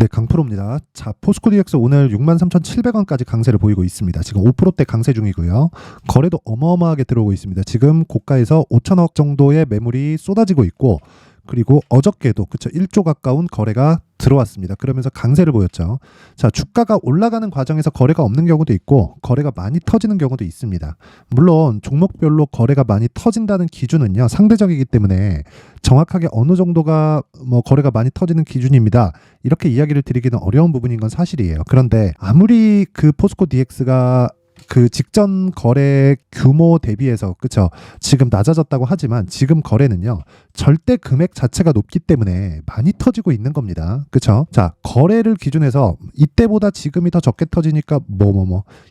네, 강프로입니다. 자, 포스코 DX 오늘 63,700원까지 강세를 보이고 있습니다. 지금 5%대 강세 중이고요. 거래도 어마어마하게 들어오고 있습니다. 지금 고가에서 5천억 정도의 매물이 쏟아지고 있고, 그리고 어저께도 그쵸 1조 가까운 거래가 들어왔습니다. 그러면서 강세를 보였죠. 자, 주가가 올라가는 과정에서 거래가 없는 경우도 있고 거래가 많이 터지는 경우도 있습니다. 물론 종목별로 거래가 많이 터진다는 기준은요 상대적이기 때문에 정확하게 어느 정도가 거래가 많이 터지는 기준입니다. 이렇게 이야기를 드리기는 어려운 부분인 건 사실이에요. 그런데 아무리 그 포스코 DX가 그 직전 거래 규모 대비해서 그쵸 지금 낮아졌다고 하지만 지금 거래는요 절대 금액 자체가 높기 때문에 많이 터지고 있는 겁니다. 그쵸? 자, 거래를 기준해서 이때보다 지금이 더 적게 터지니까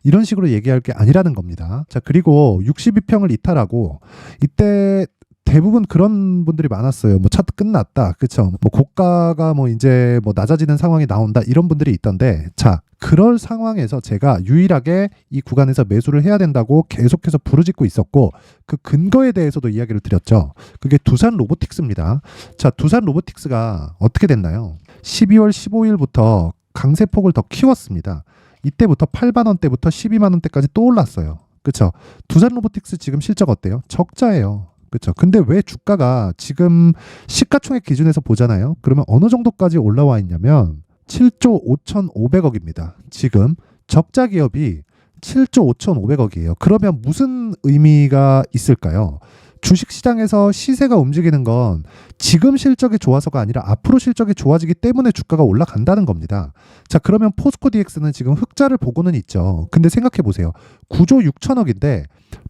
이런 식으로 얘기할 게 아니라는 겁니다. 자, 그리고 62평을 이탈하고 이때 대부분 그런 분들이 많았어요. 차트 끝났다. 그쵸? 고가가 이제 낮아지는 상황이 나온다. 이런 분들이 있던데, 자, 그럴 상황에서 제가 유일하게 이 구간에서 매수를 해야 된다고 계속해서 부르짖고 있었고, 그 근거에 대해서도 이야기를 드렸죠. 그게 두산 로보틱스입니다. 자, 두산 로보틱스가 어떻게 됐나요? 12월 15일부터 강세폭을 더 키웠습니다. 이때부터 8만 원대부터 12만 원대까지 또 올랐어요. 그쵸? 두산 로보틱스 지금 실적 어때요? 적자예요. 그렇죠. 근데 왜 주가가 지금 시가총액 기준에서 보잖아요. 그러면 어느 정도까지 올라와 있냐면 7조 5,500억입니다. 지금 적자 기업이 7조 5,500억이에요. 그러면 무슨 의미가 있을까요? 주식시장에서 시세가 움직이는 건 지금 실적이 좋아서가 아니라 앞으로 실적이 좋아지기 때문에 주가가 올라간다는 겁니다. 자, 그러면 포스코 DX는 지금 흑자를 보고는 있죠. 근데 생각해 보세요. 9조 6천억인데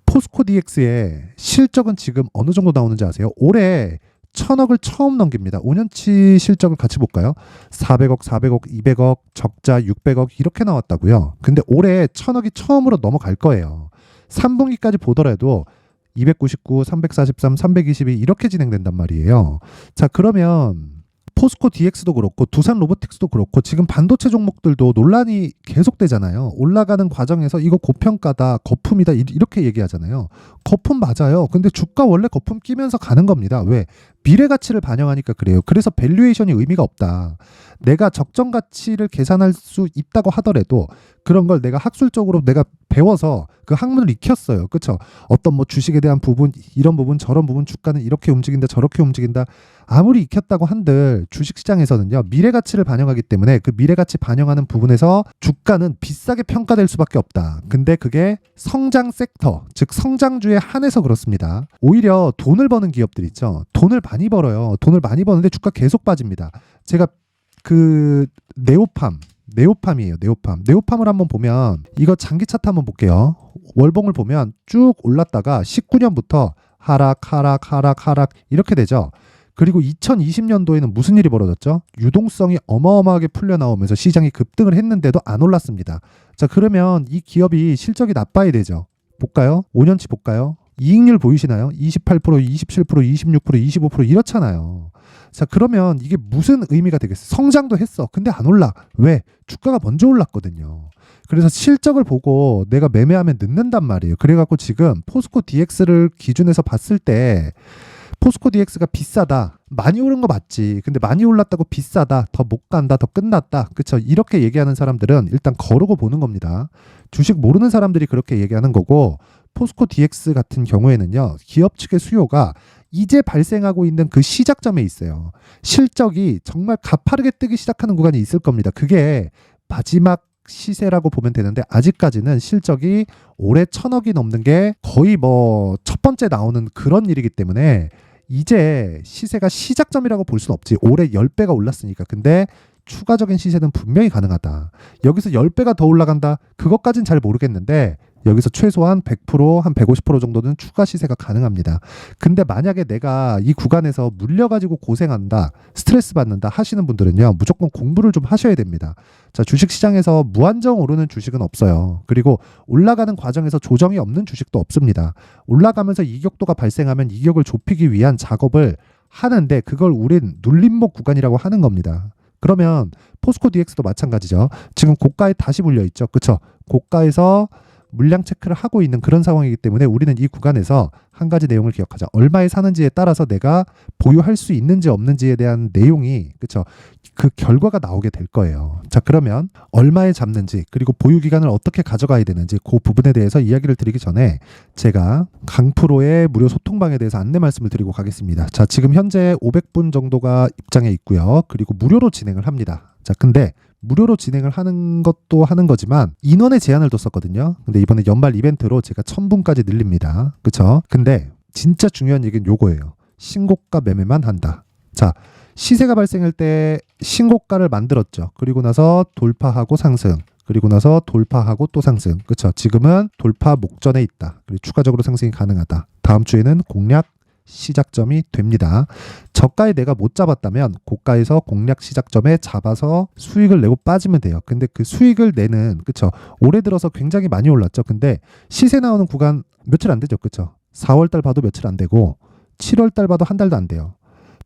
포스코 DX의 실적은 지금 어느 정도 나오는지 아세요? 올해 1,000억을 처음 넘깁니다. 5년치 실적을 같이 볼까요? 400억, 400억, 200억, 적자 600억 이렇게 나왔다고요. 근데 올해 1,000억이 처음으로 넘어갈 거예요. 3분기까지 보더라도 299, 343, 322 이렇게 진행된단 말이에요. 자, 그러면 포스코 DX도 그렇고 두산 로보틱스도 그렇고 지금 반도체 종목들도 논란이 계속되잖아요. 올라가는 과정에서 이거 고평가다, 거품이다 이렇게 얘기하잖아요. 거품 맞아요. 근데 주가 원래 거품 끼면서 가는 겁니다. 왜? 미래 가치를 반영하니까 그래요. 그래서 밸류에이션이 의미가 없다. 내가 적정 가치를 계산할 수 있다고 하더라도 그런 걸 내가 학술적으로 내가 배워서 그 학문을 익혔어요. 그렇죠? 어떤 주식에 대한 부분, 이런 부분, 저런 부분, 주가는 이렇게 움직인다, 저렇게 움직인다. 아무리 익혔다고 한들 주식시장에서는요. 미래 가치를 반영하기 때문에 그 미래 가치 반영하는 부분에서 주가는 비싸게 평가될 수밖에 없다. 근데 그게 성장 섹터, 즉 성장주에 한해서 그렇습니다. 오히려 돈을 버는 기업들 있죠. 돈을 많이 벌어요. 돈을 많이 버는데 주가 계속 빠집니다. 제가 그 네오팜이에요. 네오팜을 한번 보면 이거 장기 차트 한번 볼게요. 월봉을 보면 쭉 올랐다가 19년부터 하락 이렇게 되죠. 그리고 2020년도에는 무슨 일이 벌어졌죠? 유동성이 어마어마하게 풀려 나오면서 시장이 급등을 했는데도 안 올랐습니다. 자, 그러면 이 기업이 실적이 나빠야 되죠. 볼까요? 5년치 볼까요? 이익률 보이시나요? 28%, 27%, 26%, 25% 이렇잖아요. 자, 그러면 이게 무슨 의미가 되겠어요? 성장도 했어. 근데 안 올라. 왜? 주가가 먼저 올랐거든요. 그래서 실적을 보고 내가 매매하면 늦는단 말이에요. 그래갖고 지금 포스코 DX를 기준해서 봤을 때 포스코 DX가 비싸다. 많이 오른 거 맞지. 근데 많이 올랐다고 비싸다. 더 못 간다. 더 끝났다. 그쵸? 이렇게 얘기하는 사람들은 일단 거르고 보는 겁니다. 주식 모르는 사람들이 그렇게 얘기하는 거고 포스코 DX 같은 경우에는요. 기업 측의 수요가 이제 발생하고 있는 그 시작점에 있어요. 실적이 정말 가파르게 뜨기 시작하는 구간이 있을 겁니다. 그게 마지막 시세라고 보면 되는데 아직까지는 실적이 올해 1,000억이 넘는 게 거의 첫 번째 나오는 그런 일이기 때문에 이제 시세가 시작점이라고 볼 수는 없지. 올해 10배가 올랐으니까. 근데 추가적인 시세는 분명히 가능하다. 여기서 10배가 더 올라간다? 그것까진 잘 모르겠는데 여기서 최소한 100%, 한 150% 정도는 추가 시세가 가능합니다. 근데 만약에 내가 이 구간에서 물려가지고 고생한다, 스트레스 받는다 하시는 분들은요, 무조건 공부를 좀 하셔야 됩니다. 자, 주식시장에서 무한정 오르는 주식은 없어요. 그리고 올라가는 과정에서 조정이 없는 주식도 없습니다. 올라가면서 이격도가 발생하면 이격을 좁히기 위한 작업을 하는데 그걸 우린 눌림목 구간이라고 하는 겁니다. 그러면 포스코 DX도 마찬가지죠. 지금 고가에 다시 물려 있죠. 그쵸? 고가에서 물량 체크를 하고 있는 그런 상황이기 때문에 우리는 이 구간에서 한 가지 내용을 기억하자. 얼마에 사는지에 따라서 내가 보유할 수 있는지 없는지에 대한 내용이 그쵸? 그 결과가 나오게 될 거예요. 자, 그러면 얼마에 잡는지 그리고 보유 기간을 어떻게 가져가야 되는지 그 부분에 대해서 이야기를 드리기 전에 제가 강프로의 무료 소통방에 대해서 안내 말씀을 드리고 가겠습니다. 자, 지금 현재 500분 정도가 입장해 있고요. 그리고 무료로 진행을 합니다. 자, 근데 무료로 진행을 하는 것도 하는 거지만 인원의 제한을 뒀었거든요. 근데 이번에 연말 이벤트로 제가 1000분까지 늘립니다. 그쵸? 근데 진짜 중요한 얘기는 요거예요. 신고가 매매만 한다. 자, 시세가 발생할 때 신고가를 만들었죠. 그리고 나서 돌파하고 상승. 그리고 나서 돌파하고 또 상승. 그쵸? 지금은 돌파 목전에 있다. 그리고 추가적으로 상승이 가능하다. 다음 주에는 공략 시작점이 됩니다. 저가에 내가 못 잡았다면 고가에서 공략 시작점에 잡아서 수익을 내고 빠지면 돼요. 근데 그 수익을 내는 그쵸? 올해 들어서 굉장히 많이 올랐죠. 근데 시세 나오는 구간 며칠 안 되죠. 그쵸? 4월 달 봐도 며칠 안 되고 7월 달 봐도 한 달도 안 돼요.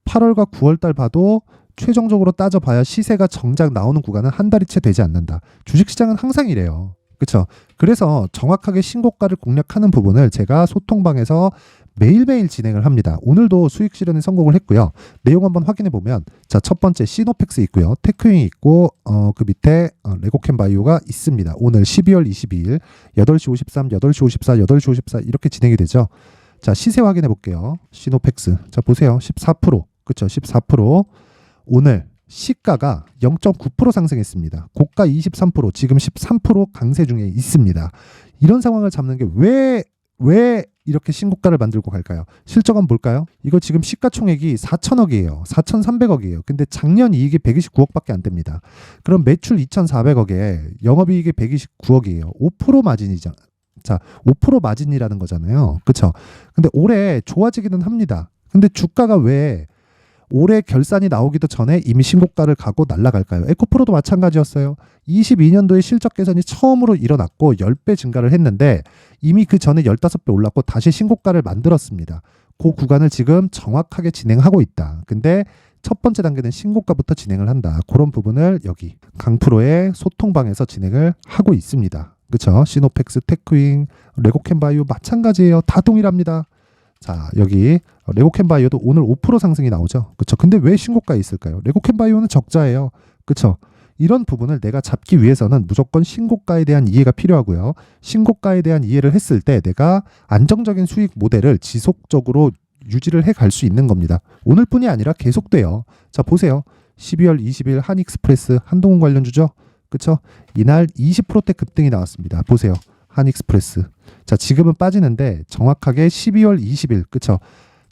8월과 9월 달 봐도 최종적으로 따져봐야 시세가 정작 나오는 구간은 한 달이 채 되지 않는다. 주식시장은 항상 이래요. 그쵸? 그래서 정확하게 신고가를 공략하는 부분을 제가 소통방에서 매일매일 진행을 합니다. 오늘도 수익 실현에 성공을 했고요. 내용 한번 확인해 보면 자, 첫 번째 시노펙스 있고요. 테크윙 있고 그 밑에 레고캠바이오가 있습니다. 오늘 12월 22일 8시 53, 8시 54, 8시 54 이렇게 진행이 되죠. 자, 시세 확인해 볼게요. 시노펙스. 자, 보세요. 14%. 그쵸? 14%. 오늘 시가가 0.9% 상승했습니다. 고가 23%, 지금 13% 강세 중에 있습니다. 이런 상황을 잡는 게 왜 이렇게 신고가를 만들고 갈까요? 실적은 뭘까요? 이거 지금 시가총액이 4천억이에요. 4,300억이에요. 근데 작년 이익이 129억밖에 안 됩니다. 그럼 매출 2,400억에 영업이익이 129억이에요. 5% 마진이죠. 자, 5% 마진이라는 거잖아요. 그쵸? 근데 올해 좋아지기는 합니다. 근데 주가가 왜 올해 결산이 나오기도 전에 이미 신고가를 가고 날아갈까요? 에코프로도 마찬가지였어요. 22년도에 실적 개선이 처음으로 일어났고 10배 증가를 했는데 이미 그 전에 15배 올랐고 다시 신고가를 만들었습니다. 그 구간을 지금 정확하게 진행하고 있다. 근데 첫 번째 단계는 신고가부터 진행을 한다. 그런 부분을 여기 강프로의 소통방에서 진행을 하고 있습니다. 그쵸? 시노펙스, 테크윙, 레고캠바이오 마찬가지예요. 다 동일합니다. 자, 여기 레고캠바이오도 오늘 5% 상승이 나오죠. 그쵸? 근데 왜 신고가에 있을까요? 레고캠바이오는 적자예요. 그쵸? 이런 부분을 내가 잡기 위해서는 무조건 신고가에 대한 이해가 필요하고요. 신고가에 대한 이해를 했을 때 내가 안정적인 수익 모델을 지속적으로 유지를 해 갈 수 있는 겁니다. 오늘뿐이 아니라 계속돼요. 자, 보세요. 12월 20일 한익스프레스 한동훈 관련주죠. 그쵸? 이날 20%대 급등이 나왔습니다. 보세요. 한익스프레스. 자, 지금은 빠지는데 정확하게 12월 20일, 그쵸?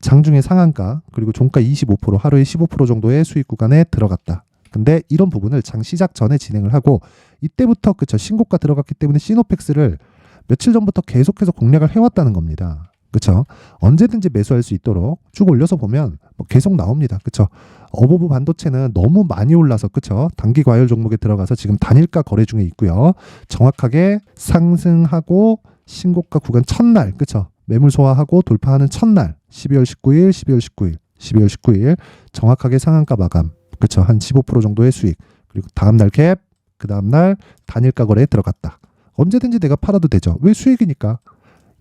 장중에 상한가, 그리고 종가 25%, 하루에 15% 정도의 수익 구간에 들어갔다. 근데 이런 부분을 장 시작 전에 진행을 하고 이때부터 그쵸? 신고가 들어갔기 때문에 시노펙스를 며칠 전부터 계속해서 공략을 해왔다는 겁니다. 그쵸? 언제든지 매수할 수 있도록 쭉 올려서 보면 뭐 계속 나옵니다. 그쵸? 어버브 반도체는 너무 많이 올라서 그쵸? 단기 과열 종목에 들어가서 지금 단일가 거래 중에 있고요. 정확하게 상승하고 신고가 구간 첫날 그쵸? 매물 소화하고 돌파하는 첫날 12월 19일, 12월 19일, 12월 19일 정확하게 상한가 마감 그쵸? 한 15% 정도의 수익 그리고 다음날 캡, 그 다음날 단일가 거래에 들어갔다. 언제든지 내가 팔아도 되죠. 왜? 수익이니까.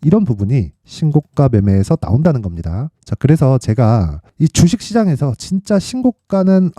이런 부분이 신고가 매매에서 나온다는 겁니다. 자, 그래서 제가 이 주식시장에서 진짜 신고가는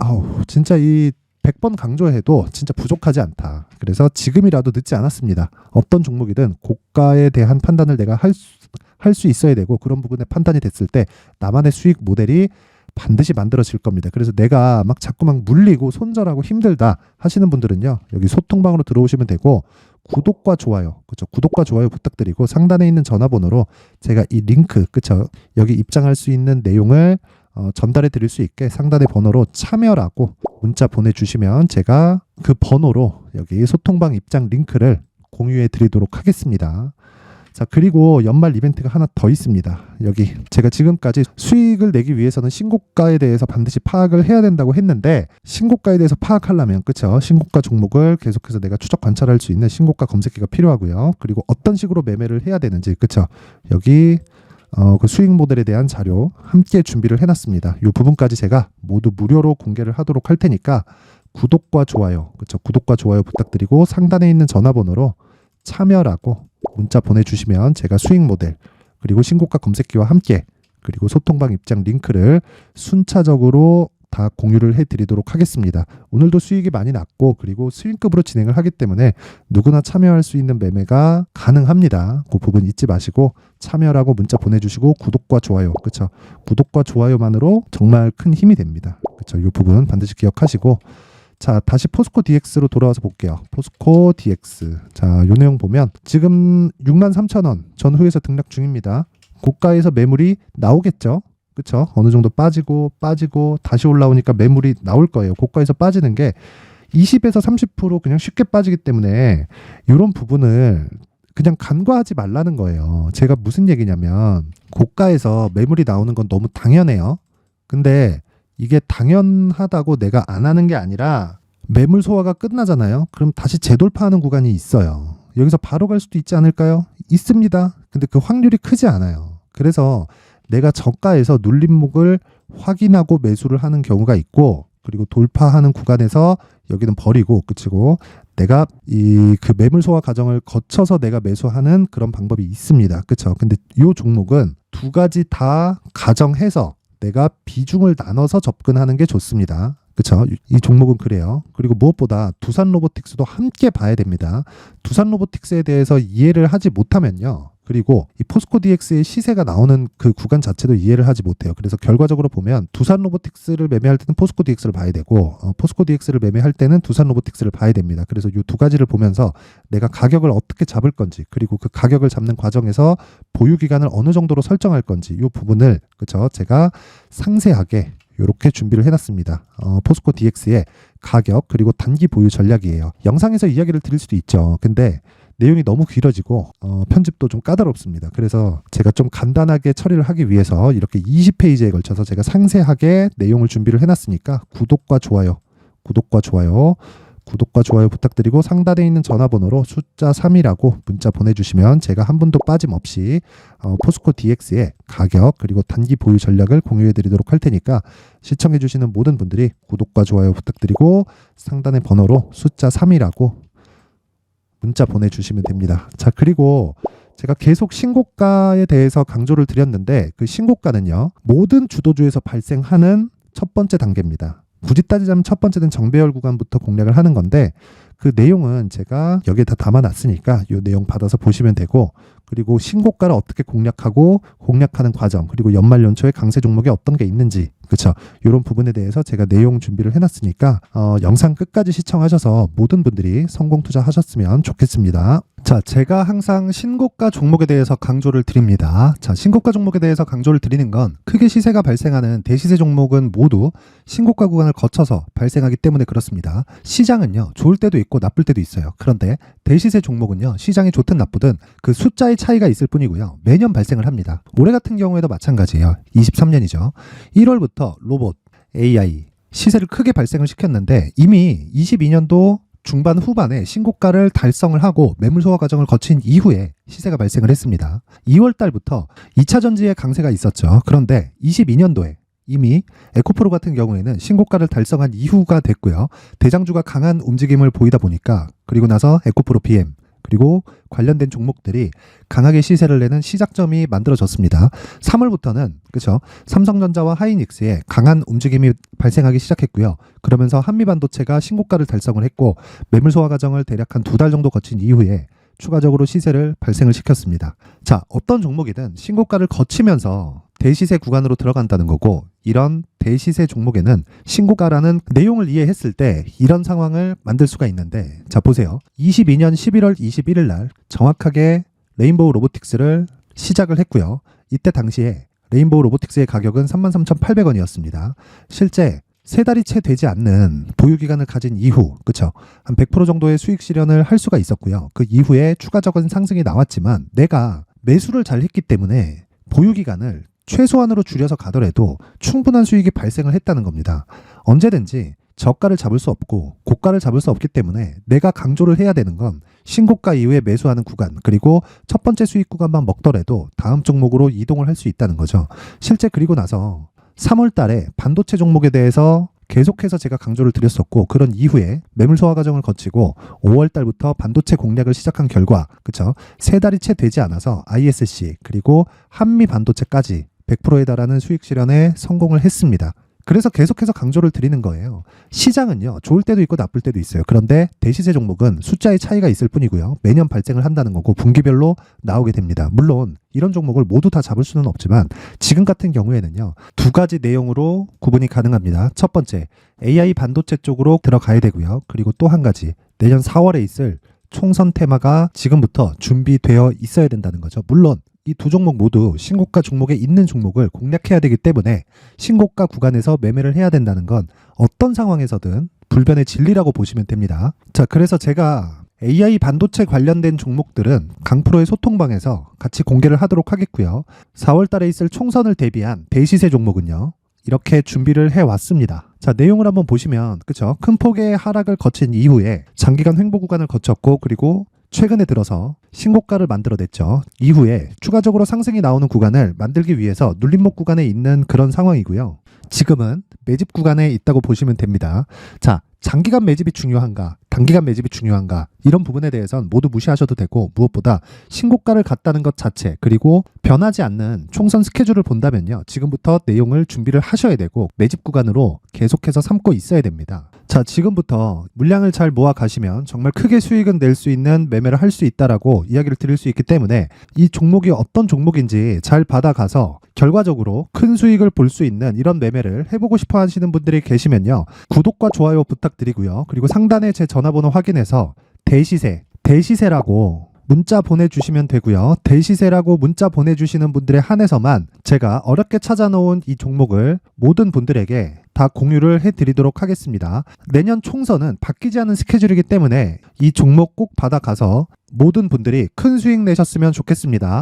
진짜 이 100번 강조해도 진짜 부족하지 않다. 그래서 지금이라도 늦지 않았습니다. 어떤 종목이든 고가에 대한 판단을 내가 할 수 있어야 되고 그런 부분에 판단이 됐을 때 나만의 수익 모델이 반드시 만들어질 겁니다. 그래서 내가 막 자꾸 막 물리고 손절하고 힘들다 하시는 분들은요. 여기 소통방으로 들어오시면 되고 구독과 좋아요. 그렇죠? 구독과 좋아요 부탁드리고 상단에 있는 전화번호로 제가 이 링크 그렇죠? 여기 입장할 수 있는 내용을 전달해 드릴 수 있게 상단의 번호로 참여라고 문자 보내주시면 제가 그 번호로 여기 소통방 입장 링크를 공유해 드리도록 하겠습니다. 자, 그리고 연말 이벤트가 하나 더 있습니다. 여기 제가 지금까지 수익을 내기 위해서는 신고가에 대해서 반드시 파악을 해야 된다고 했는데 신고가에 대해서 파악하려면 그쵸? 신고가 종목을 계속해서 내가 추적 관찰할 수 있는 신고가 검색기가 필요하고요. 그리고 어떤 식으로 매매를 해야 되는지 그쵸? 여기 그 수익 모델에 대한 자료 함께 준비를 해놨습니다. 이 부분까지 제가 모두 무료로 공개를 하도록 할 테니까 구독과 좋아요 그쵸? 구독과 좋아요 부탁드리고 상단에 있는 전화번호로 참여라고 문자 보내주시면 제가 수익 모델 그리고 신고가 검색기와 함께 그리고 소통방 입장 링크를 순차적으로 다 공유를 해드리도록 하겠습니다. 오늘도 수익이 많이 났고 그리고 스윙급으로 진행을 하기 때문에 누구나 참여할 수 있는 매매가 가능합니다. 그 부분 잊지 마시고 참여라고 문자 보내주시고 구독과 좋아요, 그쵸? 구독과 좋아요만으로 정말 큰 힘이 됩니다. 그쵸? 이 부분 반드시 기억하시고, 자, 다시 포스코 DX로 돌아와서 볼게요. 포스코 DX. 자, 요 내용 보면 지금 63,000원 전후에서 등락 중입니다. 고가에서 매물이 나오겠죠? 그쵸? 어느 정도 빠지고 다시 올라오니까 매물이 나올 거예요. 고가에서 빠지는 게 20에서 30% 그냥 쉽게 빠지기 때문에 이런 부분을 그냥 간과하지 말라는 거예요. 제가 무슨 얘기냐면 고가에서 매물이 나오는 건 너무 당연해요. 근데 이게 당연하다고 내가 안 하는 게 아니라 매물 소화가 끝나잖아요. 그럼 다시 재돌파하는 구간이 있어요. 여기서 바로 갈 수도 있지 않을까요? 있습니다. 근데 그 확률이 크지 않아요. 그래서 내가 저가에서 눌림목을 확인하고 매수를 하는 경우가 있고, 그리고 돌파하는 구간에서 여기는 버리고 끝이고, 내가 그 매물 소화 과정을 거쳐서 내가 매수하는 그런 방법이 있습니다. 그쵸? 근데 이 종목은 두 가지 다 가정해서 내가 비중을 나눠서 접근하는 게 좋습니다. 그쵸? 이 종목은 그래요. 그리고 무엇보다 두산 로보틱스도 함께 봐야 됩니다. 두산 로보틱스에 대해서 이해를 하지 못하면요. 그리고 이 포스코 DX의 시세가 나오는 그 구간 자체도 이해를 하지 못해요. 그래서 결과적으로 보면 두산 로보틱스를 매매할 때는 포스코 DX를 봐야 되고 포스코 DX를 매매할 때는 두산 로보틱스를 봐야 됩니다. 그래서 이 두 가지를 보면서 내가 가격을 어떻게 잡을 건지, 그리고 그 가격을 잡는 과정에서 보유 기간을 어느 정도로 설정할 건지, 이 부분을 그쵸? 제가 상세하게 이렇게 준비를 해놨습니다. 포스코 DX의 가격 그리고 단기 보유 전략이에요. 영상에서 이야기를 드릴 수도 있죠. 근데 내용이 너무 길어지고 편집도 좀 까다롭습니다. 그래서 제가 좀 간단하게 처리를 하기 위해서 이렇게 20페이지에 걸쳐서 제가 상세하게 내용을 준비를 해놨으니까 구독과 좋아요 부탁드리고 상단에 있는 전화번호로 숫자 3이라고 문자 보내주시면 제가 한 분도 빠짐없이 포스코 DX의 가격 그리고 단기 보유 전략을 공유해드리도록 할 테니까 시청해주시는 모든 분들이 구독과 좋아요 부탁드리고 상단의 번호로 숫자 3이라고 문자 보내주시면 됩니다. 자, 그리고 제가 계속 신고가에 대해서 강조를 드렸는데 그 신고가는요, 모든 주도주에서 발생하는 첫 번째 단계입니다. 굳이 따지자면 첫 번째는 정배열 구간부터 공략을 하는 건데 그 내용은 제가 여기에 다 담아놨으니까 이 내용 받아서 보시면 되고, 그리고 신고가를 어떻게 공략하고 공략하는 과정, 그리고 연말 연초에 강세 종목이 어떤 게 있는지, 그렇죠? 이런 부분에 대해서 제가 내용 준비를 해놨으니까 영상 끝까지 시청하셔서 모든 분들이 성공 투자하셨으면 좋겠습니다. 자, 제가 항상 신고가 종목에 대해서 강조를 드립니다. 자, 신고가 종목에 대해서 강조를 드리는 건 크게 시세가 발생하는 대시세 종목은 모두 신고가 구간을 거쳐서 발생하기 때문에 그렇습니다. 시장은요, 좋을 때도 있고 나쁠 때도 있어요. 그런데 대시세 종목은요, 시장이 좋든 나쁘든 그 숫자의 차이가 있을 뿐이고요. 매년 발생을 합니다. 올해 같은 경우에도 마찬가지예요. 23년이죠. 1월부터 로봇, AI 시세를 크게 발생을 시켰는데 이미 22년도 중반 후반에 신고가를 달성을 하고 매물 소화 과정을 거친 이후에 시세가 발생을 했습니다. 2월 달부터 2차 전지의 강세가 있었죠. 그런데 22년도에 이미 에코프로 같은 경우에는 신고가를 달성한 이후가 됐고요. 대장주가 강한 움직임을 보이다 보니까 그리고 나서 에코프로 PM 그리고 관련된 종목들이 강하게 시세를 내는 시작점이 만들어졌습니다. 3월부터는 그렇죠. 삼성전자와 하이닉스의 강한 움직임이 발생하기 시작했고요. 그러면서 한미반도체가 신고가를 달성을 했고 매물 소화 과정을 대략 한 2달 정도 거친 이후에 추가적으로 시세를 발생을 시켰습니다. 자, 어떤 종목이든 신고가를 거치면서 대시세 구간으로 들어간다는 거고, 이런 대시세 종목에는 신고가라는 내용을 이해했을 때 이런 상황을 만들 수가 있는데, 자 보세요. 22년 11월 21일 날 정확하게 레인보우 로보틱스를 시작을 했고요. 이때 당시에 레인보우 로보틱스의 가격은 33,800원이었습니다. 실제 세 달이 채 되지 않는 보유 기간을 가진 이후, 그쵸? 한 100% 정도의 수익 실현을 할 수가 있었고요. 그 이후에 추가적인 상승이 나왔지만 내가 매수를 잘 했기 때문에 보유 기간을 최소한으로 줄여서 가더라도 충분한 수익이 발생을 했다는 겁니다. 언제든지 저가를 잡을 수 없고 고가를 잡을 수 없기 때문에 내가 강조를 해야 되는 건 신고가 이후에 매수하는 구간, 그리고 첫 번째 수익 구간만 먹더라도 다음 종목으로 이동을 할 수 있다는 거죠. 실제 그리고 나서 3월 달에 반도체 종목에 대해서 계속해서 제가 강조를 드렸었고, 그런 이후에 매물 소화 과정을 거치고 5월 달부터 반도체 공략을 시작한 결과, 그쵸? 3달이 채 되지 않아서 ISC 그리고 한미 반도체까지 100%에 달하는 수익 실현에 성공을 했습니다. 그래서 계속해서 강조를 드리는 거예요. 시장은요, 좋을 때도 있고 나쁠 때도 있어요. 그런데 대시세 종목은 숫자의 차이가 있을 뿐이고요. 매년 발생을 한다는 거고 분기별로 나오게 됩니다. 물론 이런 종목을 모두 다 잡을 수는 없지만 지금 같은 경우에는요, 2가지 내용으로 구분이 가능합니다. 첫 번째, AI 반도체 쪽으로 들어가야 되고요. 그리고 또 한 가지, 내년 4월에 있을 총선 테마가 지금부터 준비되어 있어야 된다는 거죠. 물론 이 두 종목 모두 신고가 종목에 있는 종목을 공략해야 되기 때문에 신고가 구간에서 매매를 해야 된다는 건 어떤 상황에서든 불변의 진리라고 보시면 됩니다. 자, 그래서 제가 AI 반도체 관련된 종목들은 강프로의 소통방에서 같이 공개를 하도록 하겠고요. 4월 달에 있을 총선을 대비한 대시세 종목은요, 이렇게 준비를 해왔습니다. 자, 내용을 한번 보시면, 그쵸? 큰 폭의 하락을 거친 이후에 장기간 횡보 구간을 거쳤고, 그리고 최근에 들어서 신고가를 만들어냈죠. 이후에 추가적으로 상승이 나오는 구간을 만들기 위해서 눌림목 구간에 있는 그런 상황이고요. 지금은 매집 구간에 있다고 보시면 됩니다. 자, 장기간 매집이 중요한가, 단기간 매집이 중요한가, 이런 부분에 대해서는 모두 무시하셔도 되고, 무엇보다 신고가를 갔다는 것 자체, 그리고 변하지 않는 총선 스케줄을 본다면요, 지금부터 내용을 준비를 하셔야 되고 매집 구간으로 계속해서 삼고 있어야 됩니다. 자, 지금부터 물량을 잘 모아 가시면 정말 크게 수익은 낼 수 있는 매매를 할 수 있다라고 이야기를 드릴 수 있기 때문에 이 종목이 어떤 종목인지 잘 받아가서 결과적으로 큰 수익을 볼 수 있는 이런 매매를 해보고 싶어 하시는 분들이 계시면요, 구독과 좋아요 부탁드리고요. 그리고 상단에 제 전화번호 확인해서 대시세라고 문자 보내주시면 되고요. 대시세라고 문자 보내주시는 분들에 한해서만 제가 어렵게 찾아놓은 이 종목을 모든 분들에게 다 공유를 해드리도록 하겠습니다. 내년 총선은 바뀌지 않은 스케줄이기 때문에 이 종목 꼭 받아가서 모든 분들이 큰 수익 내셨으면 좋겠습니다.